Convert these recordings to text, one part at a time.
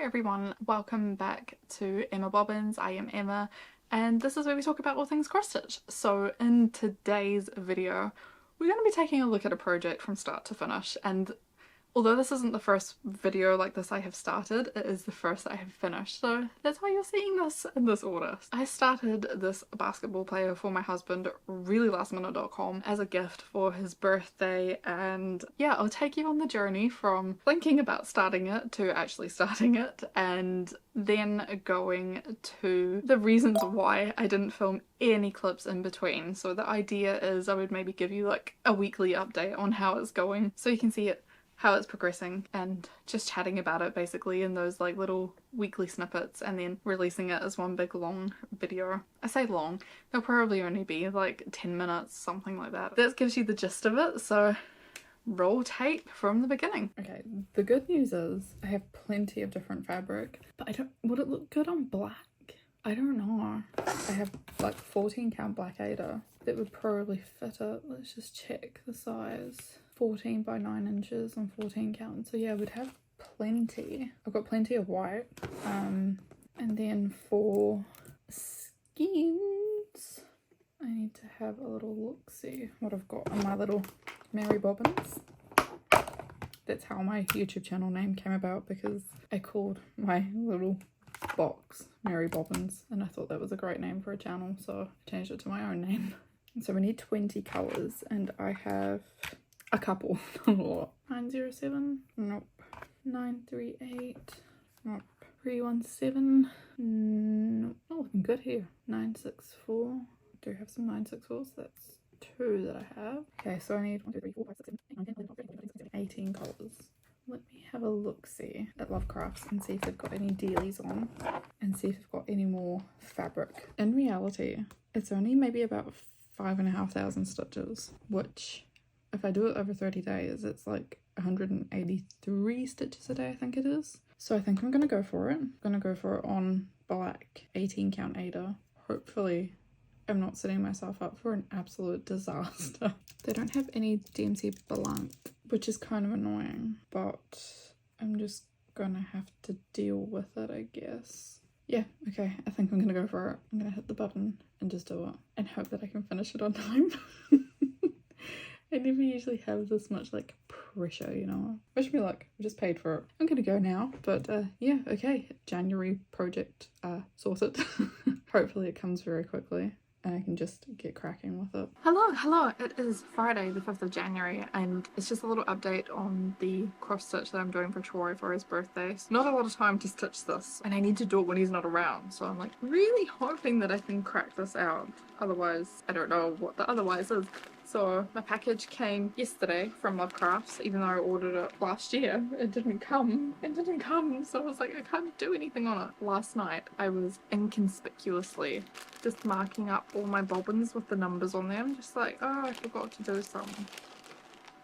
everyone, welcome back to Emma Bobbins. I am Emma and this is where we talk about all things cross stitch. So in today's video we're going to be taking a look at a project from start to finish, and although this isn't the first video like this I have started, it is the first that I have finished, so that's why you're seeing this in this order. I started this basketball player for my husband really lastminute.com as a gift for his birthday, and yeah, I'll take you on the journey from thinking about starting it to actually starting it, and then going to the reasons why I didn't film any clips in between. So the idea is I would maybe give you like a weekly update on how it's going so you can see it, how it's progressing, and just chatting about it basically in those like little weekly snippets, and then releasing it as one big long video. I say long, they'll probably only be like 10 minutes, something like that. That gives you the gist of it, so roll tape from the beginning. Okay, the good news is I have plenty of different fabric, but would it look good on black? I don't know. I have like 14 count black Ada that would probably fit it. Let's just check the size. 14 by 9 inches on 14 count, so yeah, we'd have plenty. I've got plenty of white, and then for skins I need to have a little look, see what I've got on my little Mary Bobbins. That's how my YouTube channel name came about, because I called my little box Mary Bobbins and I thought that was a great name for a channel, so I changed it to my own name. So we need 20 colours and I have a couple. 907, nope. 938, nope. 317, nope. Not looking good here. 964, do have some 964s, that's 2 that I have. Okay, so I need 1, 2, 3, 4, 5, 6, 7, 8, 9, 10, 11, 12, 13, 14, 15, 18 colours. Let me have a look-see at Lovecrafts and see if they've got any dealies on, and see if they've got any more fabric. In reality, it's only maybe about 5,500 stitches, which if I do it over 30 days, it's like 183 stitches a day, I think it is. So I think I'm gonna go for it. I'm gonna go for it on black 18 count Ada. Hopefully I'm not setting myself up for an absolute disaster. They don't have any DMC blank, which is kind of annoying, but I'm just gonna have to deal with it, I guess. Yeah, okay, I think I'm gonna go for it. I'm gonna hit the button and just do it and hope that I can finish it on time. I never usually have this much like pressure, you know. Wish me luck, I just paid for it. I'm gonna go now, but yeah, okay. January project sorted. Hopefully it comes very quickly and I can just get cracking with it. Hello, it is Friday the 5th of January and it's just a little update on the cross stitch that I'm doing for Troy for his birthday. So not a lot of time to stitch this, and I need to do it when he's not around, so I'm like really hoping that I can crack this out. Otherwise, I don't know what the otherwise is. So my package came yesterday from Lovecrafts, even though I ordered it last year. It didn't come, so I was like, I can't do anything on it. Last night I was inconspicuously just marking up all my bobbins with the numbers on them, just like, oh, I forgot to do some.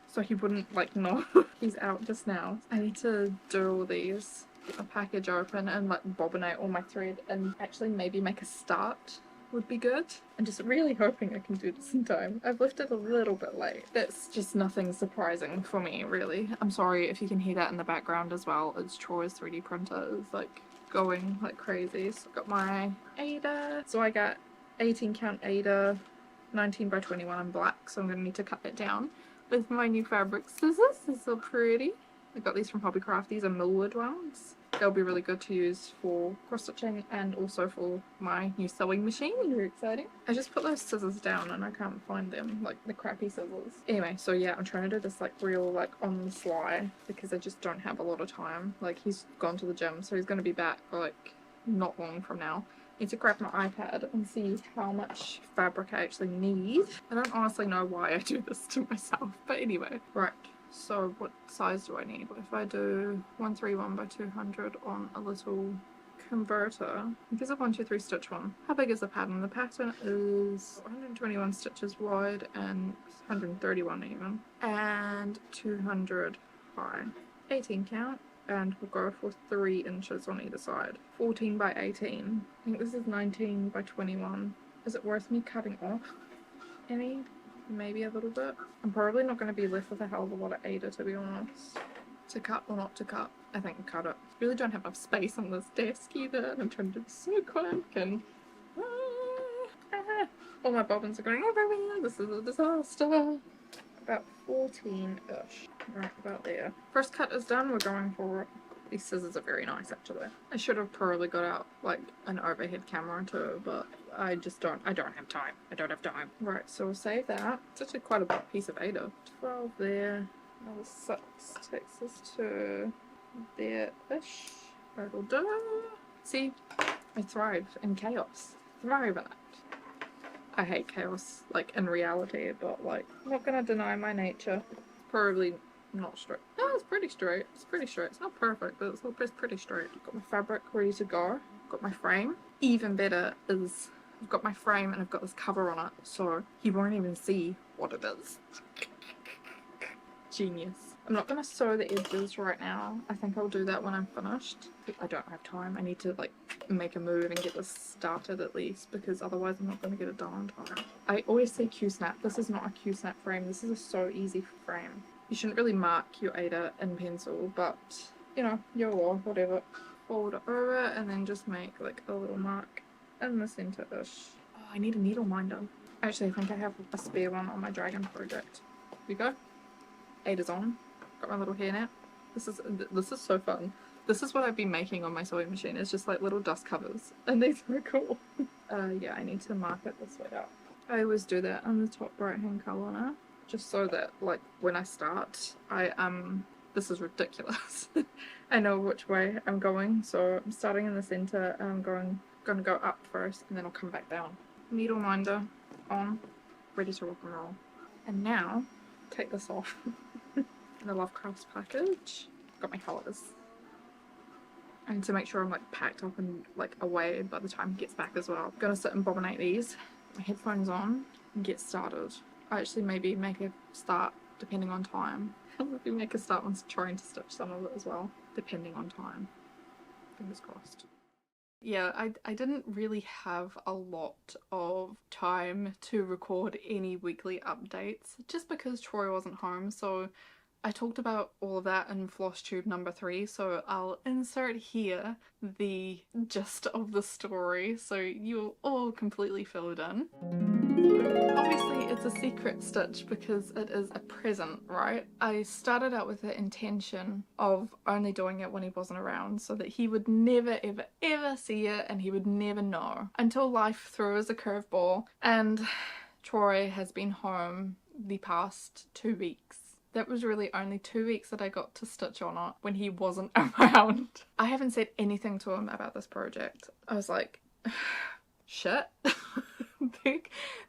So he wouldn't like know. He's out just now. I need to do all these, get the package open and like bobbinate all my thread and actually maybe make a start would be good. I'm just really hoping I can do this in time. I've left it a little bit late. That's just nothing surprising for me, really. I'm sorry if you can hear that in the background as well. It's Troy's 3D printer is like going like crazy. So I've got my Ada. So I got 18 count Ada, 19 by 21 in black. So I'm gonna need to cut that down with my new fabric scissors. They're so pretty. I got these from Hobbycraft. These are millwood ones. They'll be really good to use for cross stitching and also for my new sewing machine. Very exciting. I just put those scissors down and I can't find them, like the crappy scissors. Anyway, so yeah, I'm trying to do this like real like on the sly because I just don't have a lot of time. Like he's gone to the gym, so he's gonna be back like not long from now. I need to grab my iPad and see how much fabric I actually need. I don't honestly know why I do this to myself, but anyway. Right. So what size do I need? If I do 131 by 200 on a little converter, there's a 1, 2, 3 stitch one. How big is the pattern? The pattern is 121 stitches wide and 131 even, and 200 high. 18 count, and we'll go for 3 inches on either side. 14 by 18. I think this is 19 by 21. Is it worth me cutting off any? Maybe a little bit. I'm probably not going to be left with a hell of a lot of Ada, to be honest. To cut or not to cut. I think I cut it. Really don't have enough space on this desk either, and I'm trying to do this so quick, and all my bobbins are going everywhere. This is a disaster. About 14-ish, right about there. First cut is done, we're going for it. These scissors are very nice actually. I should have probably got out like an overhead camera too, but I don't have time. I don't have time. Right, so we'll save that. It's actually quite a big piece of Ada. 12 there, another 6 takes us to there-ish. That'll do. See, I thrive in chaos. Thrive in it. I hate chaos, like in reality, but like, I'm not gonna deny my nature. Probably not straight. No, it's pretty straight. It's pretty straight. It's not perfect, but it's pretty straight. I've got my fabric ready to go. I've got my frame. Even better is I've got my frame and I've got this cover on it, so he won't even see what it is. Genius. I'm not gonna sew the edges right now. I think I'll do that when I'm finished. I don't have time. I need to like make a move and get this started at least, because otherwise I'm not gonna get it done on time. I always say Q-snap. This is not a Q-snap frame. This is a so easy frame. You shouldn't really mark your Ada in pencil, but you know, whatever. Fold it over and then just make like a little mark in the center-ish. Oh, I need a needle minder. Actually, I think I have a spare one on my dragon project. Here we go. Ada's on. Got my little hair net. This is so fun. This is what I've been making on my sewing machine. It's just like little dust covers, and these are cool. Yeah, I need to mark it this way out. I always do that on the top right hand corner, just so that like when I start, this is ridiculous. I know which way I'm going, so I'm starting in the center and I'm gonna go up first, and then I'll come back down. Needle minder on, ready to rock and roll. And now take this off. In the Love Crafts package. Got my colours. I need to make sure I'm like packed up and like away by the time he gets back as well. I'm gonna sit and bobbinate these, my headphones on, and get started. I actually maybe make a start depending on time. Maybe make a start on trying to stitch some of it as well, depending on time. Fingers crossed. Yeah, I didn't really have a lot of time to record any weekly updates just because Troy wasn't home, so I talked about all of that in floss tube number 3, so I'll insert here the gist of the story so you'll all completely fill it in. Obviously it's a secret stitch because it is a present, right? I started out with the intention of only doing it when he wasn't around so that he would never ever ever see it and he would never know until life threw us a curveball and Troy has been home the past 2 weeks. That was really only 2 weeks that I got to stitch on it when he wasn't around. I haven't said anything to him about this project. I was like, shit.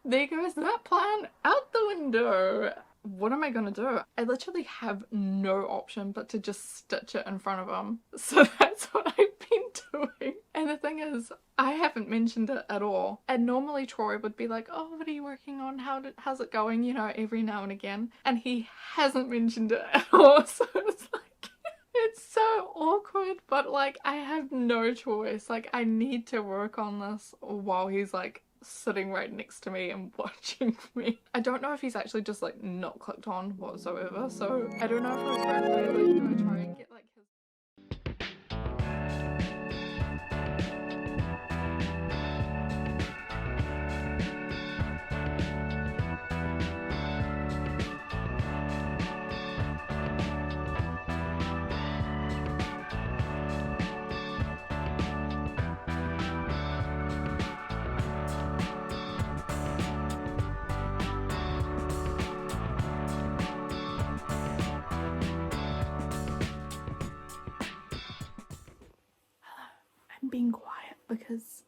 There goes that plan out the window. What am I gonna do? I literally have no option but to just stitch it in front of him. So that's what I've been doing. And the thing is, I haven't mentioned it at all. And normally Troy would be like, oh, what are you working on? How's it going? You know, every now and again. And he hasn't mentioned it at all. So it's like, it's so awkward. But like, I have no choice. Like, I need to work on this while he's like sitting right next to me and watching me. I don't know if he's actually just like not clicked on whatsoever. So I don't know if for his birthday, like, do I try and get like his... I'm being quiet because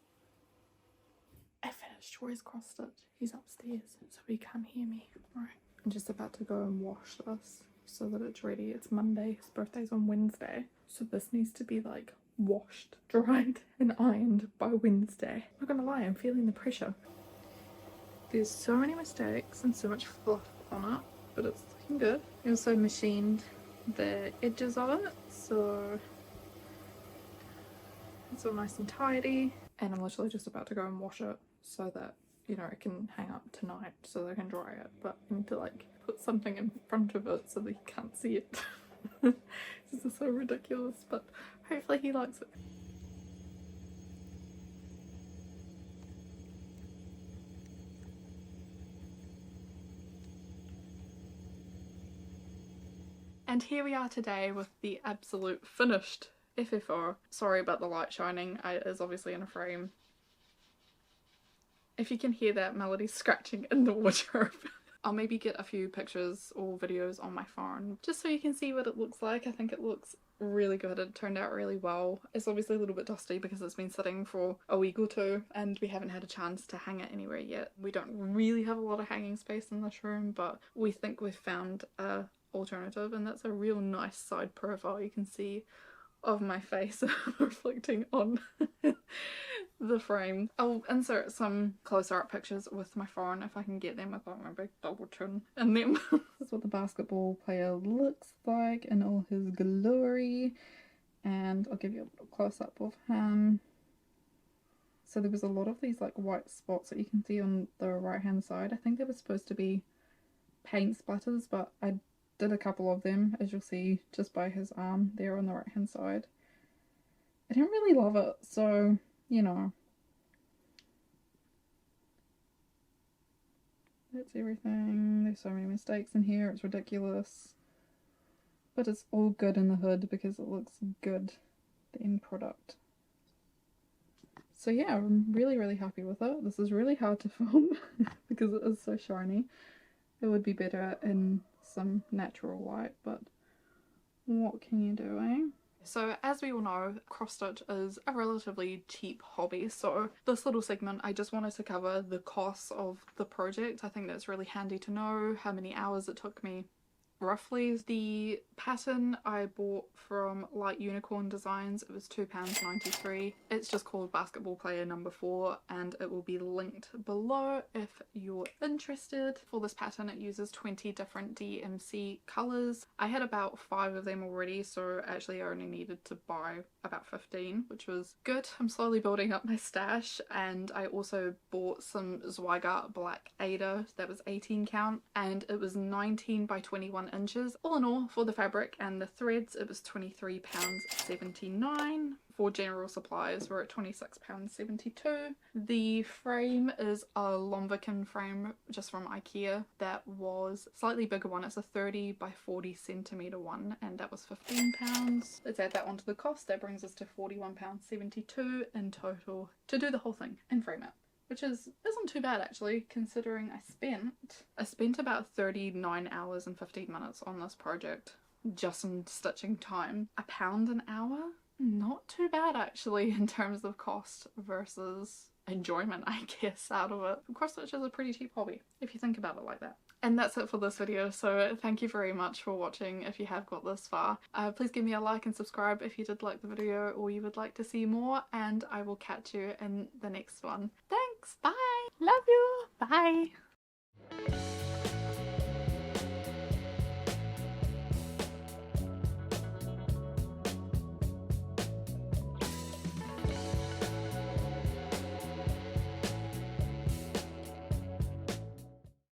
I finished Troy's cross stitch. He's upstairs, so he can't hear me. Right, I'm just about to go and wash this so that it's ready. It's Monday, his birthday's on Wednesday, so this needs to be like washed, dried and ironed by Wednesday. I'm not gonna lie, I'm feeling the pressure. There's so many mistakes and so much fluff on it, but it's looking good. I also machined the edges of it, so it's all nice and tidy, and I'm literally just about to go and wash it so that, you know, it can hang up tonight so that I can dry it, but I need to like put something in front of it so that you can't see it. This is so ridiculous, but hopefully he likes it. And here we are today with the absolute finished FFO. Sorry about the light shining, it is obviously in a frame. If you can hear that, Melody's scratching in the wardrobe. I'll maybe get a few pictures or videos on my phone just so you can see what it looks like. I think it looks really good. It turned out really well. It's obviously a little bit dusty because it's been sitting for a week or two and we haven't had a chance to hang it anywhere yet. We don't really have a lot of hanging space in this room, but we think we've found a alternative, and that's a real nice side profile you can see of my face reflecting on the frame. I'll insert some closer up pictures with my phone if I can get them without my big double chin in them. This is what the basketball player looks like in all his glory, and I'll give you a little close up of him. So there was a lot of these like white spots that you can see on the right hand side. I think they were supposed to be paint splatters, but I did a couple of them, as you'll see just by his arm there on the right hand side. I didn't really love it, so you know, that's everything. There's so many mistakes in here, it's ridiculous, but it's all good in the hood because it looks good, the end product. So yeah, I'm really happy with it. This is really hard to film because it is so shiny. It would be better in some natural light, but what can you do, eh? So as we all know, cross stitch is a relatively cheap hobby, so this little segment I just wanted to cover the costs of the project. I think that's really handy to know how many hours it took me roughly. The pattern I bought from Light Unicorn Designs, it was £2.93. It's just called Basketball Player number 4 and it will be linked below if you're interested. For this pattern it uses 20 different DMC colours. I had about 5 of them already, so actually I only needed to buy about 15, which was good. I'm slowly building up my stash, and I also bought some Zweigart Black Ada that was 18 count and it was 19 by 21 inches. All in all, for the fabric and the threads it was £23.79. For general supplies we're at £26.72. The frame is a Lomviken frame just from IKEA. That was a slightly bigger one. It's a 30 by 40 centimetre one and that was £15. Let's add that onto the cost. That brings us to £41.72 in total to do the whole thing and frame it, which isn't too bad actually, considering I spent about 39 hours and 15 minutes on this project just in stitching time. £1 an hour? Not too bad actually in terms of cost versus enjoyment, I guess, out of it. Cross stitch is a pretty cheap hobby if you think about it like that. And that's it for this video, so thank you very much for watching if you have got this far. Please give me a like and subscribe if you did like the video or you would like to see more, and I will catch you in the next one. Thanks, bye! Love you! Bye!